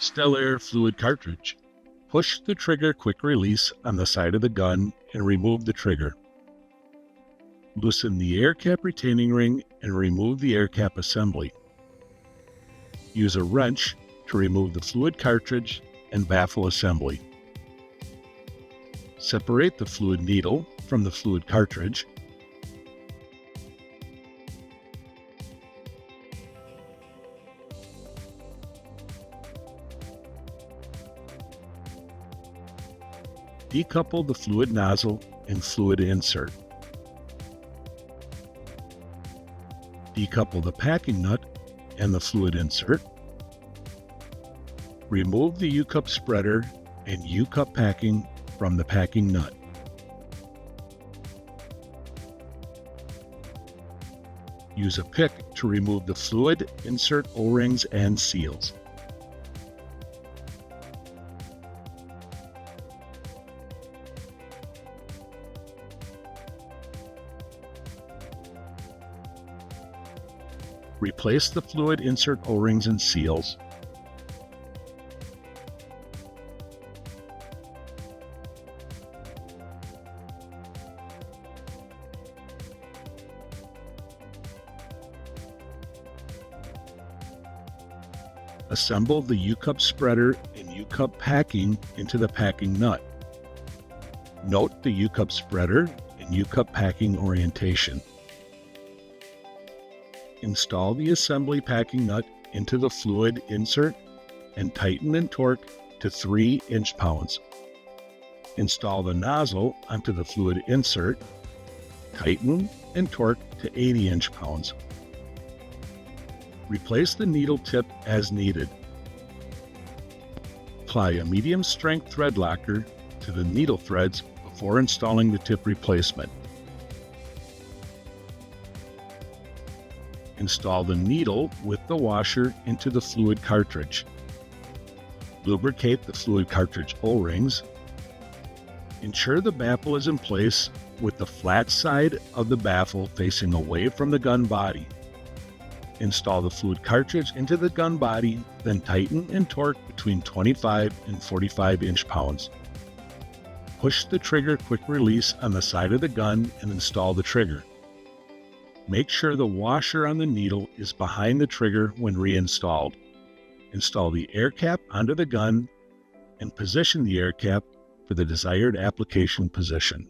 Stellair fluid cartridge. Push the trigger quick release on the side of the gun and remove the trigger. Loosen the air cap retaining ring and remove the air cap assembly. Use a wrench to remove the fluid cartridge and baffle assembly. Separate the fluid needle from the fluid cartridge. Decouple the fluid nozzle and fluid insert. Decouple the packing nut and the fluid insert. Remove the U-cup spreader and U-cup packing from the packing nut. Use a pick to remove the fluid insert O-rings and seals. Replace the fluid insert O-rings and seals. Assemble the U-cup spreader and U-cup packing into the packing nut. Note the U-cup spreader and U-cup packing orientation. Install the assembly packing nut into the fluid insert and tighten and torque to 3 inch-pounds. Install the nozzle onto the fluid insert, tighten and torque to 80 inch-pounds. Replace the needle tip as needed. Apply a medium-strength thread locker to the needle threads before installing the tip replacement. Install the needle with the washer into the fluid cartridge. Lubricate the fluid cartridge O-rings. Ensure the baffle is in place with the flat side of the baffle facing away from the gun body. Install the fluid cartridge into the gun body, then tighten and torque between 25 and 45 inch-pounds. Push the trigger quick release on the side of the gun and install the trigger. Make sure the washer on the needle is behind the trigger when reinstalled. Install the air cap onto the gun and position the air cap for the desired application position.